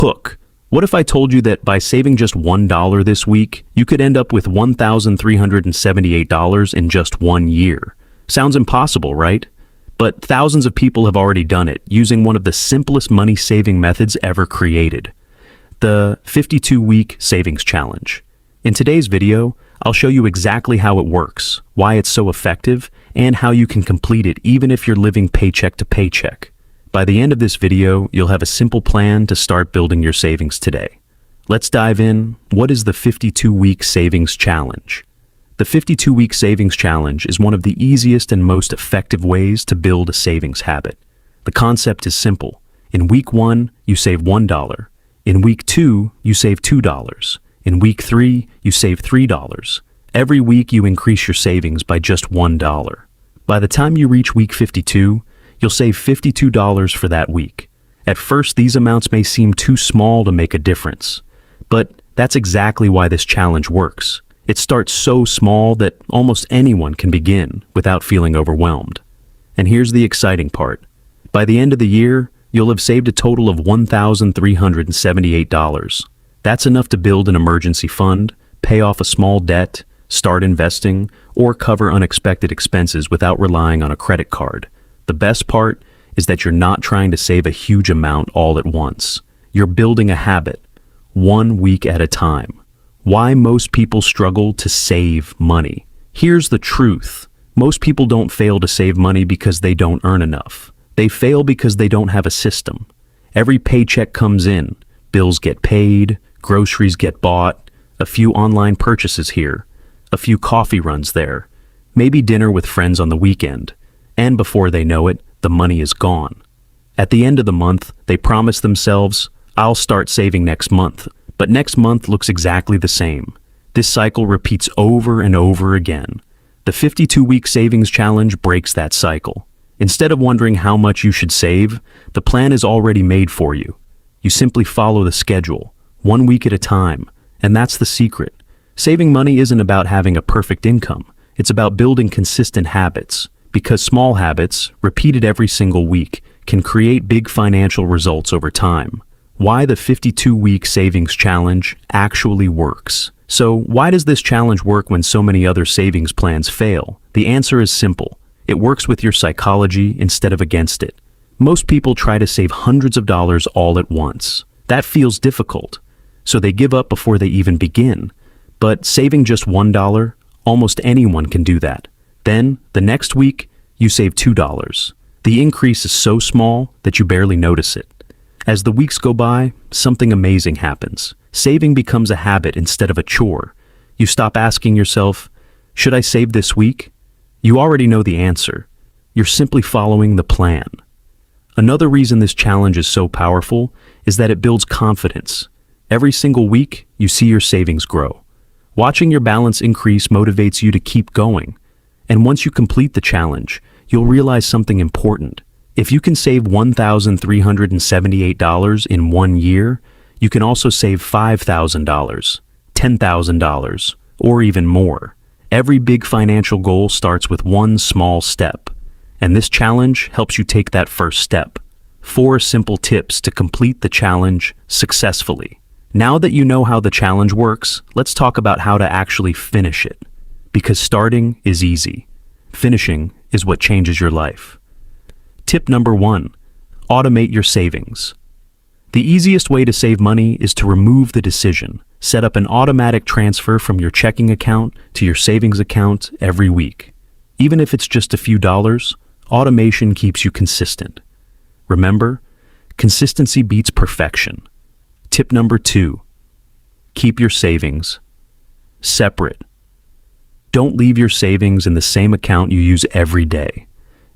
Hook. What if I told you that by saving just $1 this week, you could end up with $1,378 in just 1 year? Sounds impossible, right? But thousands of people have already done it using one of the simplest money-saving methods ever created, the 52-week savings challenge. In today's video, I'll show you exactly how it works, why it's so effective, and how you can complete it even if you're living paycheck to paycheck. By the end of this video, you'll have a simple plan to start building your savings today. Let's dive in. What is the 52-week savings challenge? The 52-week savings challenge is one of the easiest and most effective ways to build a savings habit. The concept is simple. In week 1, you save $1. In week 2, you save $2. In week 3, you save $3. Every week you increase your savings by just $1. By the time you reach week 52, you'll save $52 for that week. At first, these amounts may seem too small to make a difference, but that's exactly why this challenge works. It starts so small that almost anyone can begin without feeling overwhelmed. And here's the exciting part. By the end of the year, you'll have saved a total of $1,378. That's enough to build an emergency fund, pay off a small debt, start investing, or cover unexpected expenses without relying on a credit card. The best part is that you're not trying to save a huge amount all at once. You're building a habit, 1 week at a time. Why most people struggle to save money? Here's the truth. Most people don't fail to save money because they don't earn enough. They fail because they don't have a system. Every paycheck comes in, bills get paid, groceries get bought, a few online purchases here, a few coffee runs there, maybe dinner with friends on the weekend. And before they know it, the money is gone. At the end of the month, they promise themselves, I'll start saving next month. But next month looks exactly the same. This cycle repeats over and over again. The 52-week savings challenge breaks that cycle. Instead of wondering how much you should save, the plan is already made for you. You simply follow the schedule, 1 week at a time. And that's the secret. Saving money isn't about having a perfect income. It's about building consistent habits. Because small habits, repeated every single week, can create big financial results over time. Why the 52-week savings challenge actually works. So why does this challenge work when so many other savings plans fail? The answer is simple. It works with your psychology instead of against it. Most people try to save hundreds of dollars all at once. That feels difficult, so they give up before they even begin. But saving just $1, almost anyone can do that. Then, the next week, you save $2. The increase is so small that you barely notice it. As the weeks go by, something amazing happens. Saving becomes a habit instead of a chore. You stop asking yourself, should I save this week? You already know the answer. You're simply following the plan. Another reason this challenge is so powerful is that it builds confidence. Every single week, you see your savings grow. Watching your balance increase motivates you to keep going. And once you complete the challenge, you'll realize something important. If you can save $1,378 in 1 year, you can also save $5,000, $10,000, or even more. Every big financial goal starts with one small step. And this challenge helps you take that first step. 4 simple tips to complete the challenge successfully. Now that you know how the challenge works, let's talk about how to actually finish it. Because starting is easy. Finishing is what changes your life. Tip number 1, automate your savings. The easiest way to save money is to remove the decision. Set up an automatic transfer from your checking account to your savings account every week. Even if it's just a few dollars, automation keeps you consistent. Remember, consistency beats perfection. Tip number 2, keep your savings separate. Don't leave your savings in the same account you use every day.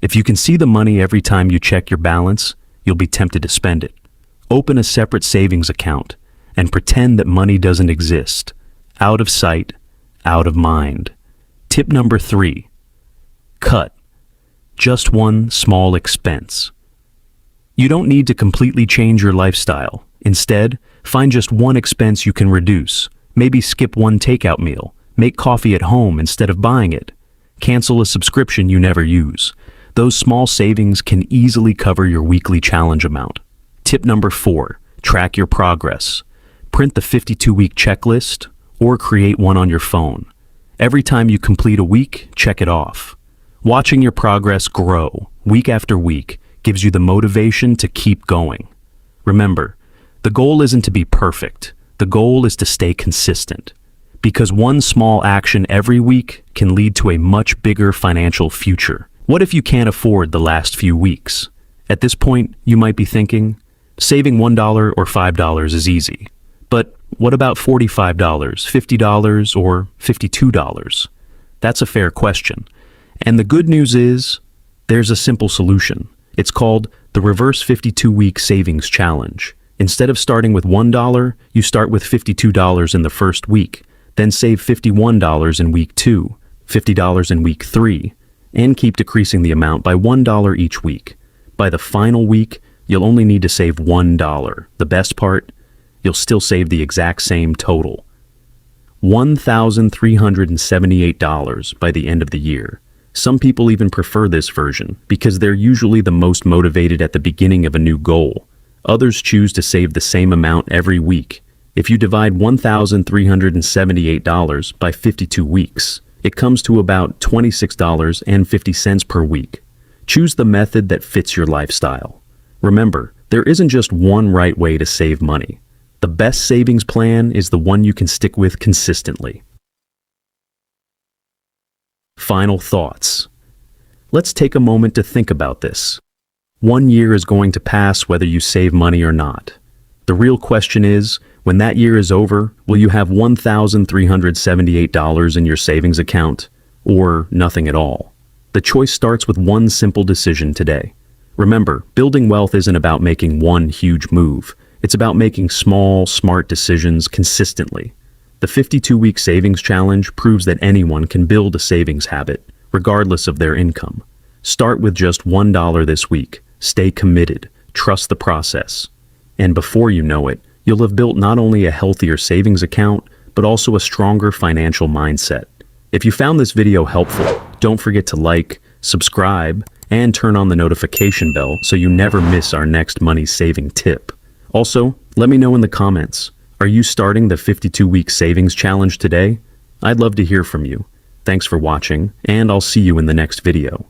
If you can see the money every time you check your balance, you'll be tempted to spend it. Open a separate savings account and pretend that money doesn't exist. Out of sight, out of mind. Tip number 3, cut just one small expense. You don't need to completely change your lifestyle. Instead, find just one expense you can reduce. Maybe skip one takeout meal. Make coffee at home instead of buying it. Cancel a subscription you never use. Those small savings can easily cover your weekly challenge amount. Tip number 4, track your progress. Print the 52-week checklist or create one on your phone. Every time you complete a week, check it off. Watching your progress grow week after week gives you the motivation to keep going. Remember, the goal isn't to be perfect. The goal is to stay consistent. Because one small action every week can lead to a much bigger financial future. What if you can't afford the last few weeks? At this point, you might be thinking, saving $1 or $5 is easy. But what about $45, $50, or $52? That's a fair question. And the good news is, there's a simple solution. It's called the Reverse 52-Week Savings Challenge. Instead of starting with $1, you start with $52 in the first week, then save $51 in week 2, $50 in week 3, and keep decreasing the amount by $1 each week. By the final week, you'll only need to save $1. The best part? You'll still save the exact same total. $1,378 by the end of the year. Some people even prefer this version because they're usually the most motivated at the beginning of a new goal. Others choose to save the same amount every week. If you divide $1,378 by 52 weeks, it comes to about $26.50 per week. Choose the method that fits your lifestyle. Remember, there isn't just one right way to save money. The best savings plan is the one you can stick with consistently. Final thoughts. Let's take a moment to think about this. 1 year is going to pass whether you save money or not. The real question is, when that year is over, will you have $1,378 in your savings account, or nothing at all? The choice starts with one simple decision today. Remember, building wealth isn't about making one huge move. It's about making small, smart decisions consistently. The 52-week savings challenge proves that anyone can build a savings habit, regardless of their income. Start with just $1 this week. Stay committed. Trust the process. And before you know it, you'll have built not only a healthier savings account, but also a stronger financial mindset. If you found this video helpful, don't forget to like, subscribe, and turn on the notification bell so you never miss our next money-saving tip. Also, let me know in the comments, are you starting the 52-week savings challenge today? I'd love to hear from you. Thanks for watching, and I'll see you in the next video.